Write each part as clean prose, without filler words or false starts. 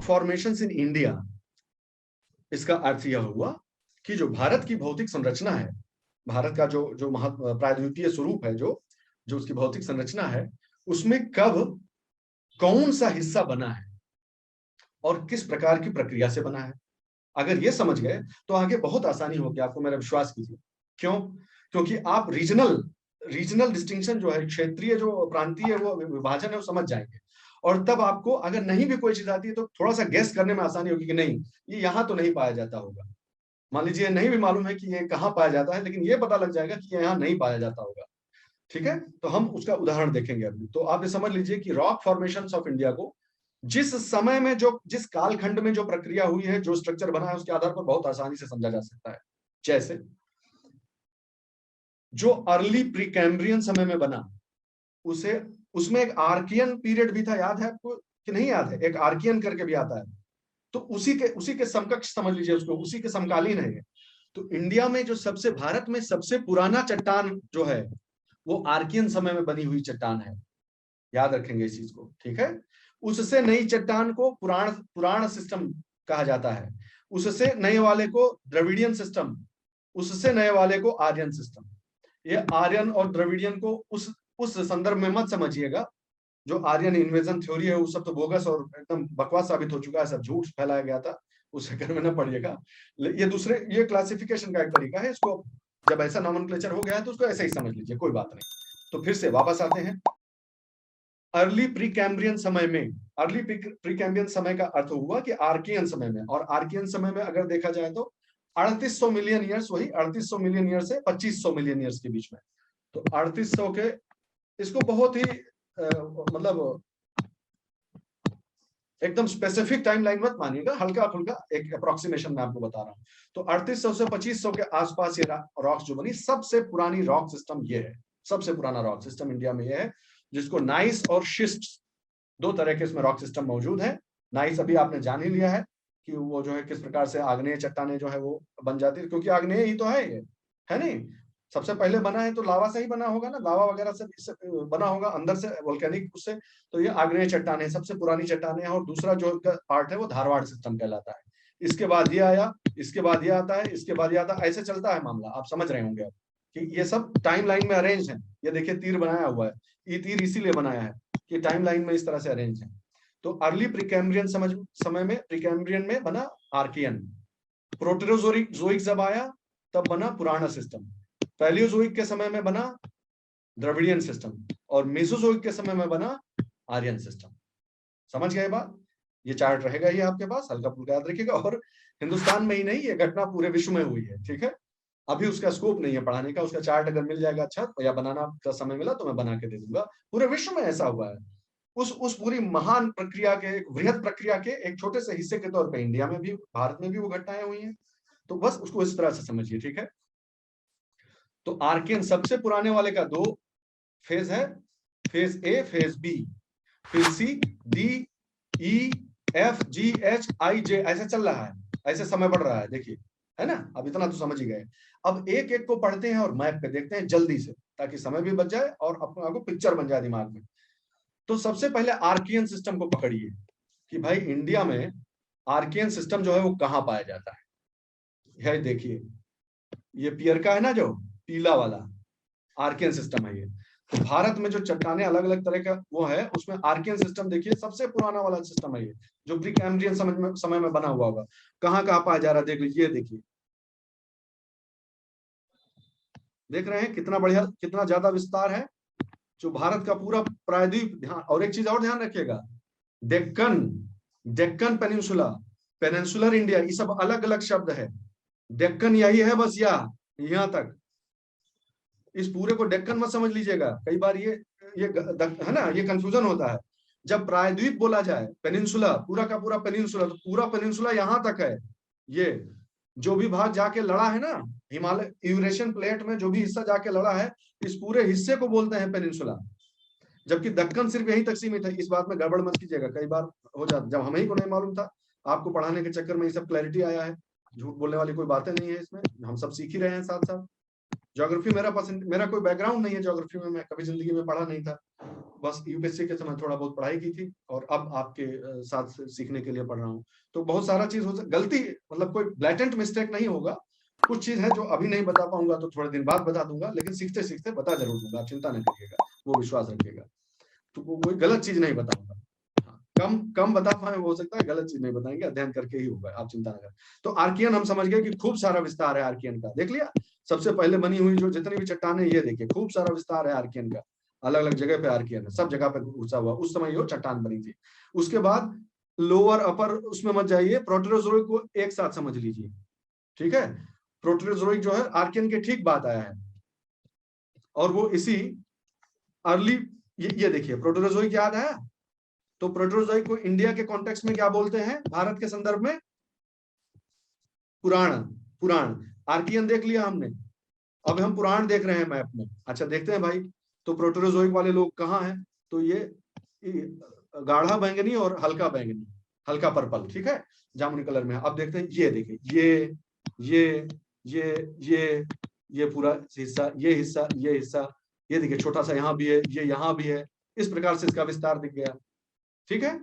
Formations in India, इसका अर्थ यह हुआ कि जो भारत की भौतिक संरचना है, भारत का जो जो प्रायद्वीपीय स्वरूप है, जो जो उसकी भौतिक संरचना है, उसमें कब कौन सा हिस्सा बना है और किस प्रकार की प्रक्रिया से बना है। अगर ये समझ गए तो आगे बहुत आसानी होगी आपको, मेरा विश्वास कीजिए। क्यों? क्योंकि आप रीजनल रीजनल डिस्टिंक्शन जो है, क्षेत्रीय जो प्रांतीय वो विभाजन है, वो समझ जाएंगे। और तब आपको अगर नहीं भी कोई चीज आती है तो थोड़ा सा गेस करने में आसानी होगी कि नहीं, ये यहां तो नहीं पाया जाता होगा। मान लीजिए नहीं भी मालूम है कि ये कहाँ पाया जाता है, लेकिन ये पता लग जाएगा कि ये यहाँ नहीं पाया जाता होगा। ठीक है, तो हम उसका उदाहरण देखेंगे अभी। तो आप ये समझ लीजिए कि रॉक फॉर्मेशंस ऑफ इंडिया को जिस समय में, जो जिस कालखंड में जो प्रक्रिया हुई है, जो स्ट्रक्चर बना है, उसके आधार पर बहुत आसानी से समझा जा सकता है। जैसे जो अर्ली प्रीकैम्ब्रियन समय में बना, उसे उसमें एक आर्कियन पीरियड भी था, याद है आपको कि नहीं याद है? एक आर्कियन करके भी आता है, तो उसी के समकक्ष समझ लीजिए उसको, उसी के समकालीन है। तो इंडिया में जो सबसे, भारत में सबसे पुराना चट्टान जो है, वो आर्कियन समय में बनी हुई चट्टान है। याद रखेंगे इस चीज को, ठीक है? उससे नई चट्टान को पुराण पुराण सिस्टम कहा जाता है, उससे नए वाले को द्रविडियन सिस्टम, उससे नए वाले को आर्यन सिस्टम। ये आर्यन और द्रविडियन को उस संदर्भ में मत समझिएगा। जो आर्यन इन्वेजन थ्योरी है वो सब तो बोगस और एकदम बकवास साबित हो चुका है, सब झूठ फैलाया गया था, उस चक्कर में न पड़िएगा। ये दूसरे, ये क्लासिफिकेशन का एक तरीका है, इसको जब ऐसा नॉमेनक्लेचर हो गया है तो उसको ऐसे ही समझ लीजिए, कोई बात नहीं। तो फिर से वापस आते हैं अर्ली प्रीकैम्ब्रियन समय में। अर्ली प्रीकैम्ब्रियन समय का अर्थ हुआ कि आर्कियन समय में, और आर्कियन समय में अगर देखा जाए तो 3800 मिलियन ईयर्स, वही 3800 मिलियन ईयर्स से 2500 मिलियन ईयर्स के बीच में। तो 3800 के, इसको बहुत ही मतलब एकदम स्पेसिफिक टाइमलाइन मत मानिएगा, हल्का फुल्का एक अप्रोक्सीमेशन मैं आपको बता रहा हूं। तो 3800 से 2500 के आसपास ये रॉक्स जो बनी, सबसे पुरानी रॉक सिस्टम ये है। सबसे पुराना रॉक सिस्टम इंडिया में ये है, जिसको नाइस और शिस्ट, दो तरह के इसमें रॉक सिस्टम मौजूद है। नाइस अभी आपने जान ही लिया है कि वो जो है किस प्रकार से आग्नेय चट्टाने जो है वो बन जाती है, क्योंकि आग्नेय ही तो है ये, है नहीं? सबसे पहले बना है तो लावा से ही बना होगा ना, लावा वगैरह से बना होगा अंदर से, वोल्केनिक उससे। तो ये आग्नेय चट्टान है, सबसे पुरानी चट्टान है। और दूसरा जो पार्ट है वो धारवाड़ सिस्टम कहलाता है। इसके बाद ये आया, इसके बाद ये आता है, इसके बाद ये आता है, ऐसे चलता है मामला। आप समझ रहे होंगे अब कि ये सब टाइम लाइन में अरेंज है। ये देखिए तीर बनाया हुआ है, ये तीर इसीलिए बनाया है कि टाइम लाइन में इस तरह से अरेंज है। तो अर्ली प्रीकैम्ब्रियन समय में, प्रीकैम्ब्रियन में बना आर्कियन। प्रोटेरोजोइक जब आया तब बना पुराना सिस्टम। पैलियोजोइक के समय में बना द्रविडियन सिस्टम, और मेसोजोइक के समय में बना आर्यन सिस्टम। समझ गए बात? ये चार्ट रहेगा ही आपके पास, हल्का फुल्का याद रखिएगा। और हिंदुस्तान में ही नहीं, ये घटना पूरे विश्व में हुई है, ठीक है? अभी उसका स्कोप नहीं है पढ़ाने का, उसका चार्ट अगर मिल जाएगा अच्छा, या बनाना का समय मिला तो मैं बना के दे दूंगा। पूरे विश्व में ऐसा हुआ है। उस पूरी महान प्रक्रिया के, एक वृहद प्रक्रिया के एक छोटे से हिस्से के तौर पे इंडिया में भी, भारत में भी वो घटनाएं हुई हैं। तो बस उसको इस तरह से समझिए, ठीक है? तो आर्कियन सबसे पुराने वाले का दो फेज है, फेज ए, फेज बी, फिर सी, डी, ई, एफ, जी, एच, आई, जे, ऐसे चल रहा है, ऐसे समय बढ़ रहा है, देखिए, है ना? अब इतना तो समझ ही गए। अब एक एक को पढ़ते हैं और मैप पे देखते हैं जल्दी से, ताकि समय भी बच जाए और अपने आपको पिक्चर बन जाए दिमाग में। तो सबसे पहले आर्कियन सिस्टम को पकड़िए कि भाई इंडिया में आर्कियन सिस्टम जो है वो कहाँ पाया जाता है। यह देखिए, ये पियर का है ना, जो पीला वाला आर्कियन सिस्टम है ये। तो भारत में जो चट्टाने अलग अलग तरह का वो है, उसमें आर्कियन सिस्टम देखिए सबसे पुराना वाला सिस्टम है ये, जो प्रीकैम्ब्रियन समय में बना हुआ होगा। कहाँ कहाँ पाया जा रहा है देख लीजिए, देखिए, देख रहे हैं कितना बढ़िया, कितना ज्यादा विस्तार है। जो भारत का पूरा प्रायद्वीप, ध्यान, और एक चीज और ध्यान रखिएगा, Deccan, Deccan peninsula, peninsular India, ये सब अलग अलग शब्द है। डेक्कन यही है बस, यहाँ तक। इस पूरे को डेक्कन मत समझ लीजिएगा, कई बार ये है ना, ये कंफ्यूजन होता है। जब प्रायद्वीप बोला जाए, पेनिनसुला, पूरा का पूरा पेनिनसुला, तो पूरा पेनिनसुला यहाँ तक है। ये जो भी भाग जाके लड़ा है ना, हिमालय यूरेशियन प्लेट में जो भी हिस्सा जाके लड़ा है, इस पूरे हिस्से को बोलते हैं पेनिनसुला। जबकि दक्कन सिर्फ यहीं तक सीमित है। इस बात में गड़बड़ मत कीजिएगा, कई बार हो जाता, जब हमें ही को नहीं मालूम था, आपको पढ़ाने के चक्कर में ये सब क्लैरिटी आया है। झूठ बोलने वाली कोई बातें नहीं है इसमें, हम सब सीख ही रहे हैं साथ साथ। ज्योग्राफी मेरा पसंद, मेरा कोई बैकग्राउंड नहीं है ज्योग्राफी में, मैं कभी जिंदगी में पढ़ा नहीं था, बस यूपीएससी के समय थोड़ा बहुत पढ़ाई की थी और अब आपके साथ सीखने के लिए पढ़ रहा हूँ। तो बहुत सारा चीज गलती, मतलब कोई ब्लैटेंट मिस्टेक नहीं होगा, कुछ चीज है जो अभी नहीं बता पाऊंगा तो थोड़े दिन बाद बता दूंगा, लेकिन सीखते सीखते बता जरूर दूंगा, आप चिंता नहीं करिएगा, वो विश्वास रखिएगा। तो कोई गलत चीज नहीं बताऊंगा, कम कम बता पाए, हो सकता है गलत चीज नहीं बताएंगे, अध्ययन करके ही होगा, आप चिंता न करें। तो आर्कियन हम समझ गए कि खूब सारा विस्तार है आर्कियन का, देख लिया सबसे पहले बनी हुई जो जितनी भी चट्टानें, ये देखिए खूब सारा विस्तार है आर्कियन का, अलग अलग जगह पे आर्कियन है, सब जगह पे घुसा हुआ, उस समय ये चट्टान बनी थी। उसके बाद लोअर अपर उसमें मत जाइए, प्रोटेरोजोइक को एक साथ समझ लीजिए, ठीक है। प्रोटेरोजोइक जो है आर्कियन के ठीक बाद आया है, और वो इसी अर्ली, ये देखिए प्रोटेरोजोइक याद है, तो प्रोटेरोजोइक को इंडिया के कॉन्टेक्स्ट में क्या बोलते हैं, भारत के संदर्भ में पुराण, पुराण। आर्कियन देख लिया हमने, अब हम पुराण देख रहे हैं मैप में। अच्छा देखते हैं भाई, तो प्रोटेरोजोइक वाले लोग कहाँ हैं, तो ये गाढ़ा बैंगनी और हल्का बैंगनी, हल्का पर्पल, ठीक है, जामुनी कलर में। अब देखते हैं, ये देखिए ये ये ये ये पूरा हिस्सा, ये हिस्सा, ये हिस्सा, ये देखिए छोटा सा यहाँ भी है, ये यहाँ भी है, इस प्रकार से इसका विस्तार दिख गया, ठीक है।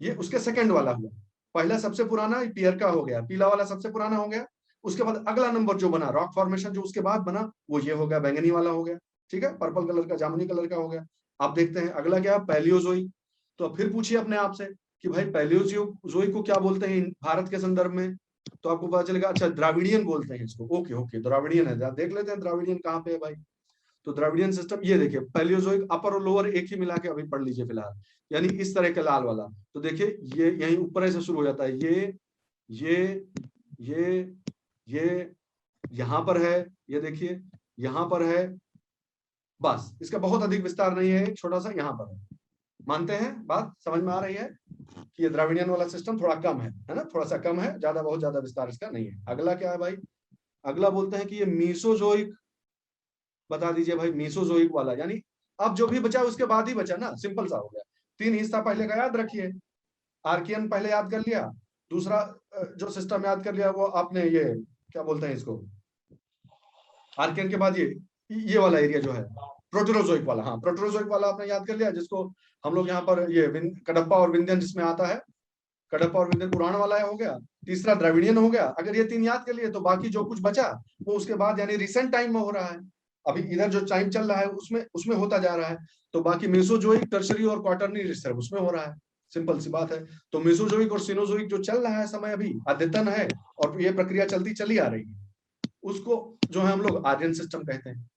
ये उसके सेकंड वाला हुआ, पहला सबसे पुराना पियर का हो गया, पीला वाला सबसे पुराना हो गया। उसके बाद अगला नंबर जो बना रॉक फॉर्मेशन जो उसके बाद बना, वो ये हो गया, बैंगनी वाला हो गया, ठीक है, पर्पल कलर का, जामुनी कलर का हो गया। आप देखते हैं अगला क्या, पैलियोजोइक। तो फिर पूछिए अपने आप से कि भाई पैलियोजोइक को क्या बोलते हैं भारत के संदर्भ में, तो आपको पता चलेगा, अच्छा द्राविडियन बोलते हैं इसको, ओके ओके द्राविडियन है, देख लेते हैं द्राविडियन कहाँ पे है भाई। तो द्रविडियन सिस्टम, ये देखिए पैलियोजोइक अपर और लोअर एक ही मिला के अभी पढ़ लीजिए फिलहाल, यानी इस तरह का लाल वाला। तो देखिए ये यहीं ऊपर से शुरू हो जाता है, ये ये ये यहाँ पर है, ये देखिए यहाँ पर है, बस इसका बहुत अधिक विस्तार नहीं है, छोटा सा यहाँ पर है। मानते हैं, बात समझ में आ रही है कि ये द्रविडियन वाला सिस्टम थोड़ा कम है ना, थोड़ा सा कम है, ज्यादा बहुत ज्यादा विस्तार इसका नहीं है। अगला क्या है भाई, अगला बोलते हैं कि ये मीसोजोइक, बता दीजिए भाई मीसोजोइक वाला, यानी अब जो भी बचा उसके बाद ही बचा ना, सिंपल सा हो गया। तीन हिस्सा पहले का याद रखिए, आर्कियन पहले याद कर लिया, दूसरा जो सिस्टम याद कर लिया वो आपने, ये क्या बोलते हैं इसको, आर्कियन के बाद ये वाला एरिया जो है प्रोटेरोजोइक वाला, हाँ प्रोटेरोजोइक वाला आपने याद कर लिया, जिसको हम लोग यहाँ पर ये कडप्पा और विंध्यन जिसमें आता है, कडप्पा और विंध्यन पुराण वाला हो गया, तीसरा द्रविडियन हो गया। अगर ये तीन याद कर लिए तो बाकी जो कुछ बचा वो उसके बाद यानी रिसेंट टाइम में हो रहा है, अभी इधर जो टाइम चल रहा है उसमें उसमें होता जा रहा है। तो बाकी मेसोजोइक, टर्शरी और क्वार्टरनरी रिसर्व उसमें हो रहा है, सिंपल सी बात है। तो मेसोजोइक और सिनोजोइक जो चल रहा है समय अभी अद्यतन है, और ये प्रक्रिया चलती चली आ रही है, उसको जो है हम लोग आर्यन सिस्टम कहते हैं।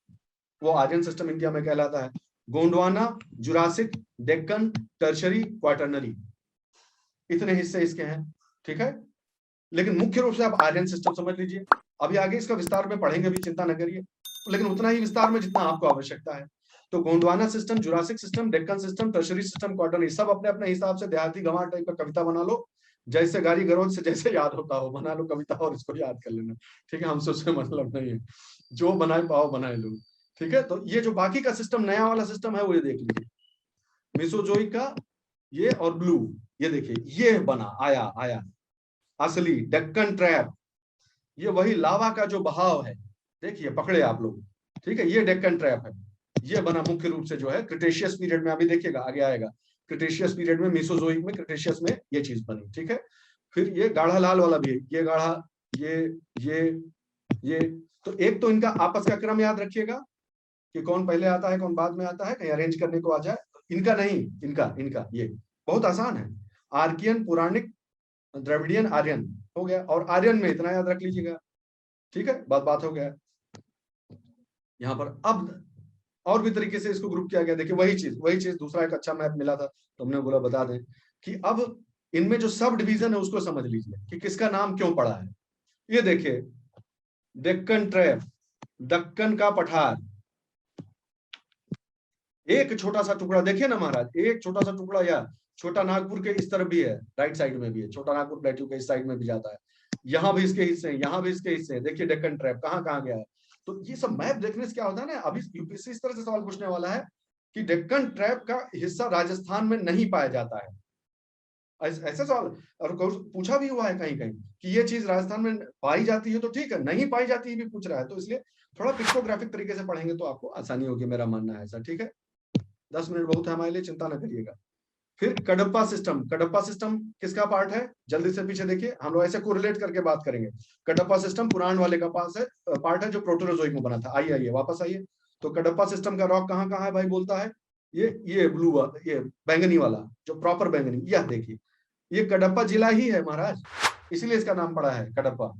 वो आर्यन सिस्टम इंडिया में कहलाता है Gondwana, Jurassic, Deccan, tertiary, quaternary, इतने हिस्से इसके हैं, ठीक है। लेकिन मुख्य रूप से आप आर्यन सिस्टम समझ लीजिए, अभी आगे इसका विस्तार में पढ़ेंगे भी, चिंता न करिए, लेकिन उतना ही विस्तार में जितना आपको आवश्यकता है। तो Gondwana system, Jurassic system, Deccan system, tertiary system, quaternary, सब अपने अपने हिसाब से देहाती गंवार टाइप का कविता बना लो, जैसे गाली गलौज से जैसे याद होता हो बना लो कविता और इसको याद कर लेना, ठीक है, हमसे उससे मतलब नहीं है, जो बनाए पाओ बनाए लो, ठीक है। तो ये जो बाकी का सिस्टम नया वाला सिस्टम है वो ये देख लीजिए, मेसोजोइक का ये और ब्लू, ये देखिए ये बना आया आया असली डेक्कन ट्रैप, ये वही लावा का जो बहाव है, देखिए पकड़े आप लोग, ठीक है, ये डेक्कन ट्रैप है, ये बना मुख्य रूप से जो है क्रिटेशियस पीरियड में, अभी देखिएगा आगे आएगा, क्रिटेशियस पीरियड में, मेसोजोइक में, क्रिटेशियस में ये चीज बनी, ठीक है। फिर ये गाढ़ा लाल वाला भी है, ये गाढ़ा, ये ये ये, तो एक तो इनका आपस का क्रम याद रखिएगा कि कौन पहले आता है कौन बाद में आता है, कहीं अरेंज करने को आ जाए, इनका नहीं, इनका इनका ये बहुत आसान है, आर्कियन, पुराणिक, द्रविडियन, आर्यन हो गया, और आर्यन में इतना याद रख लीजिएगा, ठीक है, बात हो गया। यहाँ पर अब और भी तरीके से इसको ग्रुप किया गया, देखिए वही चीज दूसरा एक अच्छा मैप मिला था तो हमने बोला बता दें कि अब इनमें जो सब डिवीजन है उसको समझ लीजिए कि किसका नाम क्यों पड़ा है। ये देखिए डेक्कन ट्रैप, दक्कन का पठार, एक छोटा सा टुकड़ा देखिए ना महाराज, एक छोटा सा टुकड़ा, या छोटा नागपुर के इस तरफ भी है, राइट साइड में भी है, छोटा नागपुर प्लेट्यू के इस साइड में भी जाता है, यहाँ भी इसके हिस्से हैं, यहाँ भी इसके हिस्से हैं, देखिए डेक्कन ट्रैप कहाँ कहाँ गया है। तो ये सब मैप देखने से क्या होता है ना, अभी यूपीएससी इस तरह से सवाल पूछने वाला है कि डेक्कन ट्रैप का हिस्सा राजस्थान में नहीं पाया जाता है, ऐसा सवाल, और पूछा भी हुआ है कहीं कहीं कि ये चीज राजस्थान में पाई जाती है, तो ठीक है, नहीं पाई जाती है भी पूछ रहा है, तो इसलिए थोड़ा पिक्टोग्राफिक तरीके से पढ़ेंगे तो आपको आसानी होगी, मेरा मानना है ऐसा, ठीक है। 10 मिनट बहुत है हमारे लिए, चिंता न करिएगा। फिर कडप्पा सिस्टम, कडप्पा सिस्टम किसका पार्ट है, जल्दी से पीछे देखिए, हम लोग ऐसे कोरिलेट करके बात करेंगे। कडप्पा सिस्टम पुराण वाले का पास है, पार्ट है जो प्रोटेरोजोइक में बना था। आइए आइए वापस आइए। तो कडप्पा सिस्टम का रॉक कहाँ कहाँ है भाई, बोलता है ये ब्लू, ये बैंगनी वाला, जो प्रॉपर बैंगनी, यह देखिए, ये कडप्पा जिला ही है महाराज, इसीलिए इसका नाम पड़ा है कडप्पा।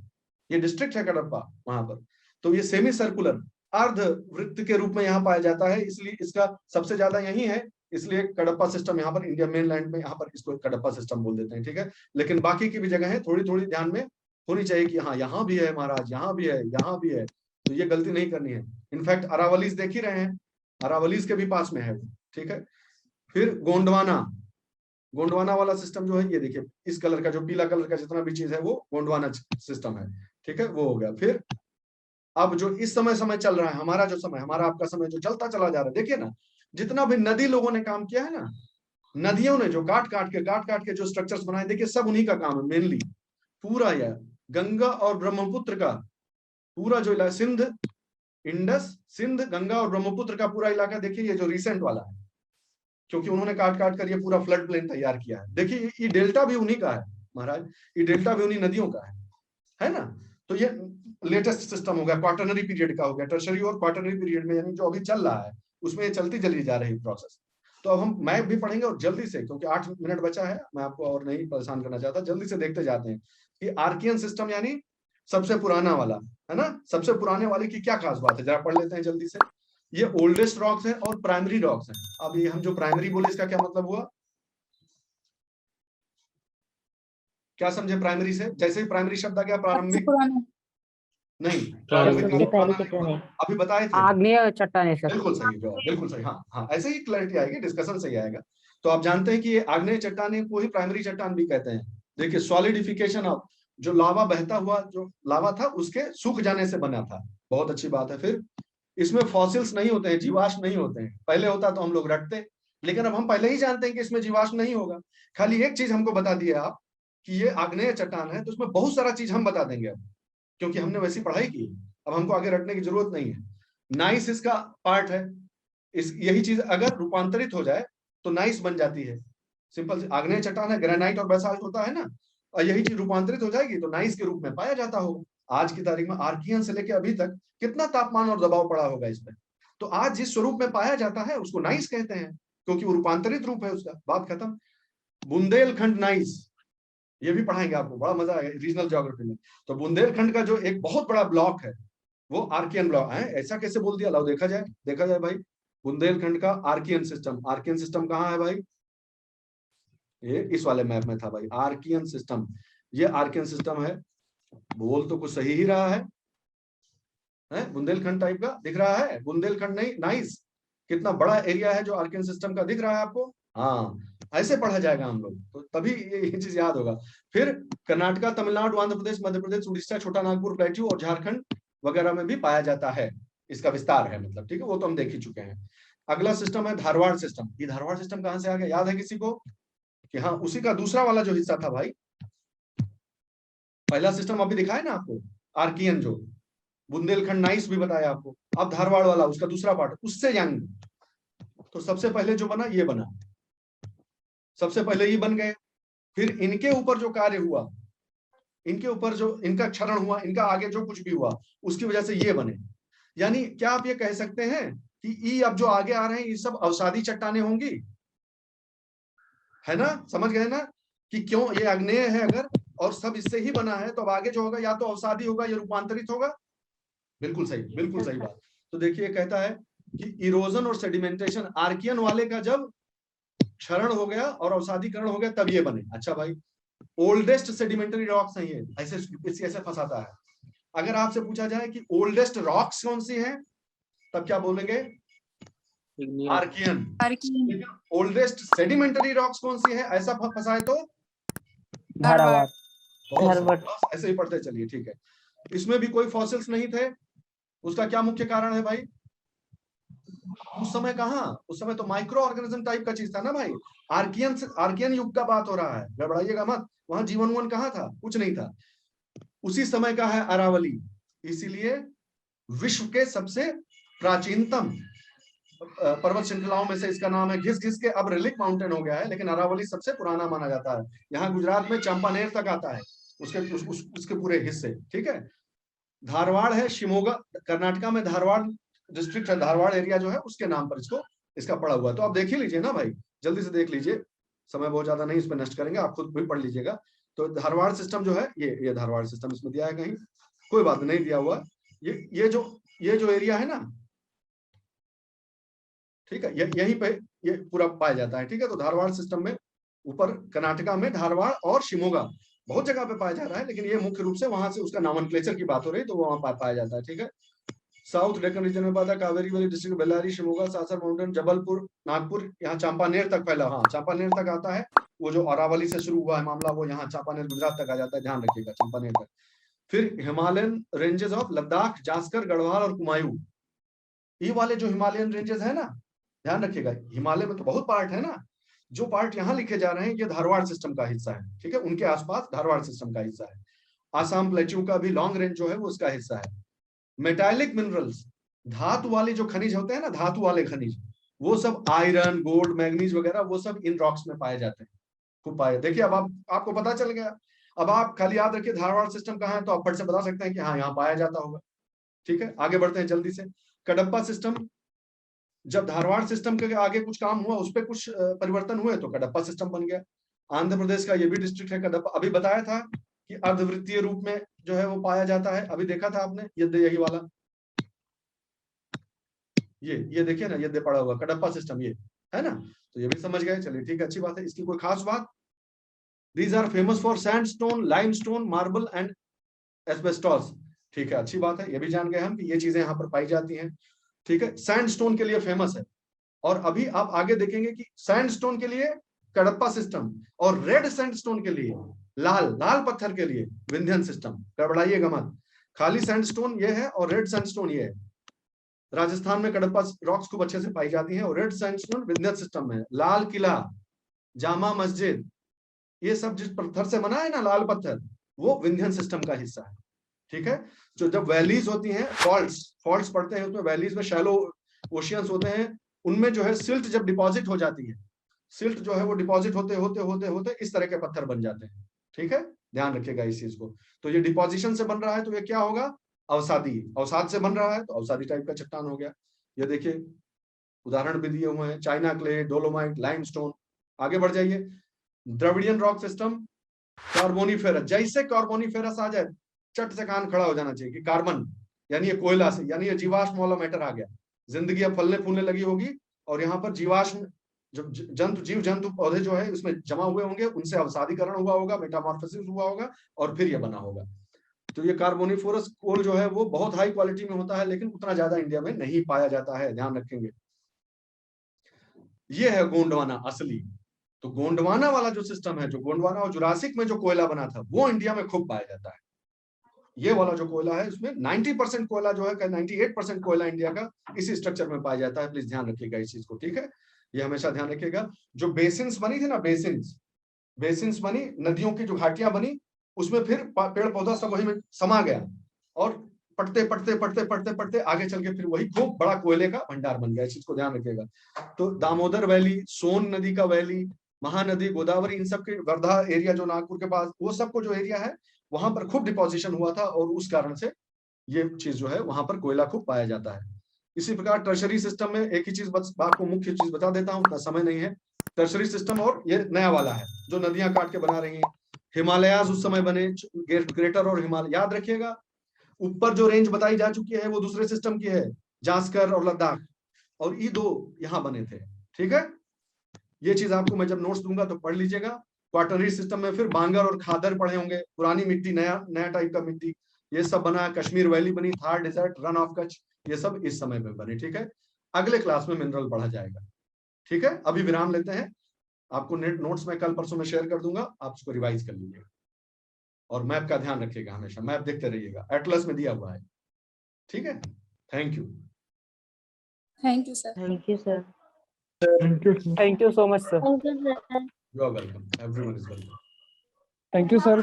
ये डिस्ट्रिक्ट है कडप्पा वहां पर। तो ये सेमी सर्कुलर अर्ध वृत्त के रूप में यहाँ पाया जाता है, इसलिए इसका सबसे ज्यादा यही है, इसलिए कडप्पा सिस्टम यहाँ पर इंडिया मेन लैंड में, यहाँ पर इसको कडप्पा सिस्टम बोल देते हैं, ठीक है। लेकिन बाकी की भी जगह है, थोड़ी थोड़ी ध्यान में होनी चाहिए कि हाँ यहाँ भी है महाराज, यहाँ भी है, यहाँ भी है, तो ये गलती नहीं करनी है। इनफैक्ट अरावलीज देख ही रहे हैं, अरावलीज के भी पास में है, ठीक है। फिर गोंडवाना, गोंडवाना वाला सिस्टम जो है, ये देखिए इस कलर का, जो पीला कलर का जितना भी चीज है वो गोंडवाना सिस्टम है, ठीक है, वो हो गया। फिर अब जो इस समय चल रहा है, हमारा जो समय, हमारा आपका समय जो चलता चला जा रहा है, देखिए ना, जितना भी नदी लोगों ने काम किया है ना, नदियों ने जो काट काट के जो स्ट्रक्चर्स बनाए, देखिए सब उन्हीं का काम है मेनली। पूरा यह गंगा और ब्रह्मपुत्र का पूरा जो इलाका, सिंध, इंडस, सिंध, गंगा और ब्रह्मपुत्र का पूरा इलाका, देखिए ये जो रिसेंट वाला है, क्योंकि उन्होंने काट काट कर ये पूरा फ्लड प्लेन तैयार किया है। देखिए ये डेल्टा भी उन्हीं का है महाराज, ये डेल्टा भी उन्हीं नदियों का है ना। तो ये लेटेस्ट सिस्टम हो गया, क्वार्टरनरी पीरियड का हो गया, टर्शरी और क्वार्टरनरी पीरियड में, यानी जो अभी चल रहा है उसमें ये चलती चली जा रही प्रोसेस। तो अब हम मैप भी पढ़ेंगे, और जल्दी से, क्योंकि 8 मिनट बचा है, मैं आपको और नहीं परेशान करना चाहता, जल्दी से देखते जाते हैं कि आर्कियन सिस्टम यानी सबसे पुराना वाला, है ना, सबसे पुराने वाले की क्या खास बात है, जरा पढ़ लेते हैं जल्दी से। ये ओल्डेस्ट रॉक्स है और प्राइमरी रॉक्स हैं। अब ये हम जो प्राइमरी बोले, इसका क्या मतलब हुआ, क्या समझे प्राइमरी से, जैसे ही प्राइमरी शब्द आ गया, प्रारंभिक नहीं, प्रारंभिक अभी बताए थे, आग्नेय चट्टाने सर। बिल्कुल सही जवाब, बिल्कुल सही, हाँ हाँ, ऐसे ही क्लैरिटी आएगी, डिस्कशन से ही आएगा। तो आप जानते हैं कि ये आग्नेय चट्टाने को ही प्राइमरी चट्टान भी कहते हैं। देखिए सॉलिडिफिकेशन ऑफ, जो लावा बहता हुआ जो लावा था उसके सूख जाने से बना था, बहुत अच्छी बात है। फिर इसमें फॉसिल्स नहीं होते हैं, जीवाश्म नहीं होते हैं, पहले होता तो हम लोग रटते, लेकिन अब हम पहले ही जानते हैं कि इसमें जीवाश्म नहीं होगा। खाली एक चीज हमको बता दिया आप कि ये आग्नेय चट्टान है, तो उसमें बहुत सारा चीज हम बता देंगे अब, क्योंकि हमने वैसी पढ़ाई की, अब हमको आगे रटने की जरूरत नहीं है। नाइस इसका पार्ट है, इस यही चीज अगर रूपांतरित हो जाए तो नाइस बन जाती है। सिंपल, आग्नेय चट्टान है, ग्रेनाइट और बेसाल्ट होता है ना, और यही चीज रूपांतरित हो जाएगी तो नाइस के रूप में पाया जाता होगा। आज की तारीख में आर्कियन से लेकर अभी तक कितना तापमान और दबाव पड़ा होगा इस पे, तो आज जिस स्वरूप में पाया जाता है उसको नाइस कहते हैं, क्योंकि वो रूपांतरित रूप है उसका, बात खत्म। बुंदेलखंड नाइस, ये भी पढ़ाएंगे आपको, बड़ा मजा आएगा रीजनल ज्योग्राफी में। तो बुंदेलखंड का जो एक बहुत बड़ा ब्लॉक है वो आर्कियन ब्लॉक है। ऐसा कैसे बोल दिया, लाओ देखा जाए भाई, बुंदेलखंड का आर्कियन सिस्टम, आर्कियन सिस्टम कहाँ है भाई, ये इस वाले मैप में था भाई, आर्कियन सिस्टम, ये आर्कियन सिस्टम है। बोल तो कुछ सही ही रहा है, बुंदेलखंड टाइप का दिख रहा है, बुंदेलखंड नहीं, नाइस, कितना बड़ा एरिया है जो आर्कियन सिस्टम का दिख रहा है आपको। हाँ, ऐसे पढ़ा जाएगा हम लोग, तो तभी ये चीज याद होगा। फिर कर्नाटका, तमिलनाडु, आंध्र प्रदेश, मध्य प्रदेश, उड़ीसा, छोटा नागपुर, प्लेट्यू और झारखंड वगैरह में भी पाया जाता है, इसका विस्तार है मतलब, ठीक है, वो तो हम देख ही चुके हैं। अगला सिस्टम है धारवाड़ सिस्टम। ये धारवाड़ सिस्टम कहां से आ गया, याद है किसी को, कि हाँ उसी का दूसरा वाला जो हिस्सा था भाई, पहला सिस्टम अभी दिखाया ना आपको, आर्कियन जो, बुंदेलखंड नाइस भी बताया आपको, अब धारवाड़ वाला उसका दूसरा पार्ट, उससे यंग। तो सबसे पहले जो बना, ये बना, सबसे पहले ये बन गए, फिर इनके ऊपर जो कार्य हुआ, इनके ऊपर जो इनका क्षरण हुआ, इनका आगे जो कुछ भी हुआ, उसकी वजह से ये बने। यानी क्या आप ये कह सकते हैं कि ई अब जो आगे आ रहे हैं ये सब अवसादी चट्टाने होंगी, है ना, समझ गए ना, कि क्यों ये आग्नेय है अगर, और सब इससे ही बना है, तो अब आगे जो होगा या तो अवसादी होगा या रूपांतरित होगा। बिल्कुल सही, बिल्कुल सही बात। तो देखिए कहता है कि इरोजन और सेडिमेंटेशन आर्कियन वाले का जब क्षरण हो गया और अवसादीकरण हो गया तब ये बने। अच्छा भाई, ओल्डेस्ट सेडिमेंटरी रॉक्स हैं ये, ऐसे फंसाता है। अगर आपसे पूछा जाए कि ओल्डेस्ट रॉक्स कौन सी हैं, तब क्या बोलेंगे, आर्कियन। लेकिन ओल्डेस्ट सेडिमेंटरी रॉक्स कौन सी है, ऐसा फंसाए तो धारवाड़। ऐसे ही पढ़ते चलिए, ठीक है। इसमें भी कोई फॉसिल्स नहीं थे, उसका क्या मुख्य कारण है भाई, उस समय कहाँ, उस समय तो माइक्रो ऑर्गेनिज्म टाइप का चीज था ना भाई, आर्कियन युग का बात हो रहा है, गड़बड़ाइएगा मत, वहां जीवन कहाँ था, कुछ नहीं था। उसी समय का है अरावली, इसीलिए विश्व के सबसे प्राचीनतम पर्वत श्रृंखलाओं में से इसका नाम है घिस घिस के, अब रिलिक माउंटेन हो गया है, लेकिन अरावली सबसे पुराना माना जाता है। यहाँ गुजरात में चंपानेर तक आता है उसके पूरे हिस्से, ठीक है। धारवाड़ है, शिमोगा कर्नाटका में धारवाड़ डिस्ट्रिक्ट है, धारवाड़ एरिया जो है उसके नाम पर इसका पड़ा हुआ है। तो आप देख ही लीजिए ना भाई, जल्दी से देख लीजिए, समय बहुत ज्यादा नहीं इस पर नष्ट करेंगे, आप खुद भी पढ़ लीजिएगा। तो धारवाड़ सिस्टम जो है ये धारवाड़ सिस्टम इसमें दिया है, कहीं कोई बात नहीं दिया हुआ, ये जो एरिया है ना, ठीक है, यहीं पे ये पूरा पाया जाता है, ठीक है। तो धारवाड़ सिस्टम में ऊपर कर्नाटका में धारवाड़ और शिमोगा बहुत जगह पे पाया जा रहा है, लेकिन ये मुख्य रूप से वहां से उसका नामनक्लेचर की बात हो रही है, तो वहां पाया जाता है, ठीक है। साउथ डेक्कन रीजन में पाता है, कावेरी वैली डिस्ट्रिक्ट, बेल्लारी, शिमोगा, सासर माउंटेन, जबलपुर, नागपुर, यहाँ चांपानेर तक फैला, हाँ चांपानेर तक आता है। वो जो अरावली से शुरू हुआ है मामला, वो यहाँ चांपानेर गुजरात तक आ जाता है, ध्यान रखिएगा चांपानेर तक। फिर Himalayan ranges of Ladakh, Zanskar, Garhwal और कुमायूं, ये वाले जो हिमालयन रेंजेस है ना, ध्यान रखिएगा, हिमालय में तो बहुत पार्ट है ना, जो पार्ट यहाँ लिखे जा रहे हैं ये धारवाड़ सिस्टम का हिस्सा है, ठीक है, उनके आसपास धारवाड़ सिस्टम का हिस्सा है। आसाम प्लेट्यू का भी लॉन्ग रेंज जो है वो उसका हिस्सा है। मेटालिक मिनरल्स, धातु वाले जो खनिज होते हैं ना, धातु वाले खनिज, वो सब आयरन, गोल्ड, मैग्नीज वगैरह, वो सब इन रॉक्स में पाए जाते हैं, खूब पाए। देखिए अब आपको पता चल गया। अब आप खाली याद रखिए धारवाड़ सिस्टम कहाँ है, तो आप फट से बता सकते हैं कि हाँ यहाँ पाया जाता होगा, ठीक है। आगे बढ़ते हैं जल्दी से। कडप्पा सिस्टम, जब धारवाड़ सिस्टम के आगे कुछ काम हुआ, उस पर कुछ परिवर्तन हुए तो कडप्पा सिस्टम बन गया। आंध्र प्रदेश का ये भी डिस्ट्रिक्ट है कडप्पा, अभी बताया था कि अर्धवृत्तीय रूप में जो है वो पाया जाता है, अभी देखा था आपने, यही वाला, ये देखिए ना, ये पड़ा हुआ कडप्पा सिस्टम, ये है ना, तो ये भी समझ गए, चलिए ठीक है, अच्छी बात है। इसकी कोई खास बात, these are famous for sandstone, limestone, marble and asbestos, ठीक है, अच्छी बात है, ये भी जान गए हम कि ये चीजें यहाँ पर पाई जाती हैं, ठीक है। सैंडस्टोन के लिए फेमस है, और अभी आप आगे देखेंगे कि सैंडस्टोन के लिए कडप्पा सिस्टम, और रेड सैंडस्टोन के लिए, लाल पत्थर के लिए विंध्यन सिस्टम, गड़बड़ाइएगा मत, खाली सैंडस्टोन ये है और रेड सैंडस्टोन ये है। राजस्थान में कडप्पा रॉक्स खूब अच्छे से पाई जाती हैं, और रेड सैंडस्टोन विंध्यन सिस्टम में। लाल किला, जामा मस्जिद, ये सब जिस पत्थर से बना है ना, लाल पत्थर, वो विंध्यन सिस्टम का हिस्सा है, ठीक है। जो जब वैलीज होती हैं, फॉल्ट्स पड़ते हैं उसमें, वैलीज में शैलो ओशियंस होते हैं, उनमें जो है सिल्ट जब डिपॉजिट हो जाती है, सिल्ट जो है वो डिपॉजिट होते होते होते होते इस तरह के पत्थर बन जाते हैं, ठीक है, ध्यान रखिएगा इस चीज को। तो ये डिपॉजिशन से बन रहा है, तो ये क्या होगा, अवसादी, अवसाद से बन रहा है तो अवसादी टाइप का चट्टान हो गया। ये देखिए उदाहरण भी दिए हुए हैं, चाइना क्ले, डोलोमाइट, लाइमस्टोन। आगे बढ़ जाइए, द्रविडियन रॉक सिस्टम, कार्बोनिफेरस, जैसे कार्बोनिफेरस आ जाए चट से कान खड़ा हो जाना चाहिए कि कार्बन यानी ये कोयला से, यानी ये जीवाश्म वाला मैटर आ गया, जिंदगी अब फलने फूलने लगी होगी, और यहाँ पर जीवाश्म जो जीव जंतु पौधे जो है उसमें जमा हुए होंगे, उनसे अवसादीकरण हुआ होगा, मेटामॉर्फोसिस हुआ होगा, और फिर ये बना होगा। तो ये कार्बोनिफेरस कोल जो है वो बहुत हाई क्वालिटी में होता है, लेकिन उतना ज्यादा इंडिया में नहीं पाया जाता है, ध्यान रखेंगे। ये है गोंडवाना असली। तो गोंडवाना वाला जो सिस्टम है, जो गोंडवाना और जुरासिक में जो कोयला बना था, वो इंडिया में खूब पाया जाता है। ये वाला जो कोयला है उसमें 90% कोयला जो है, 98% कोयला इंडिया का इसी स्ट्रक्चर में पाया जाता है, प्लीज ध्यान रखिएगा इस चीज को, ठीक है, ये हमेशा ध्यान रखिएगा। जो बेसिन्स बनी थी ना, बेसिन्स बनी, नदियों की जो घाटियां बनी, उसमें फिर पेड़ पौधा सब वही में समा गया, और पढ़ते पढ़ते पढ़ते पढ़ते पढ़ते आगे चल के फिर वही खूब बड़ा कोयले का भंडार बन गया, इस चीज को ध्यान रखिएगा। तो दामोदर वैली, सोन नदी का वैली, महानदी, गोदावरी, इन सब के, वर्धा एरिया जो नागपुर के पास, वो सबको जो एरिया है वहां पर खूब डिपोजिशन हुआ था, और उस कारण से ये चीज जो है वहां पर कोयला खूब पाया जाता है। इसी प्रकार टर्शरी सिस्टम में एक ही चीज आपको मुख्य चीज बता देता हूँ, उतना समय नहीं है। टर्शरी सिस्टम और ये नया वाला है जो नदियां काट के बना रही हैं, हिमालयाज उस समय बने, ग्रेटर और हिमालय, याद रखिएगा। ऊपर जो रेंज बताई जा चुकी है वो दूसरे सिस्टम की है, जास्कर और लद्दाख, और ये दो यहाँ बने थे, ठीक है। ये चीज आपको मैं जब नोट्स दूंगा तो पढ़ लीजिएगा। क्वार्टनरी सिस्टम में फिर बांगर और खादर पढ़े होंगे, पुरानी मिट्टी, नया टाइप का मिट्टी, ये सब बना। कश्मीर वैली बनी, थार डेजर्ट, रन ऑफ कच्छ, ये सब इस समय में बने, ठीक है। अगले क्लास में मिनरल पढ़ा जाएगा, ठीक है। अभी विराम लेते हैं, आपको नोट्स में कल परसों में शेयर कर दूंगा, आप उसको रिवाइज कर लीजिएगा, और मैप का ध्यान रखिएगा, हमेशा मैप देखते रहिएगा, एटलस में दिया हुआ है, ठीक है। Thank you sir. Thank you sir. Thank you so much sir. Thank you sir. You are welcome, everyone is welcome. Thank you sir.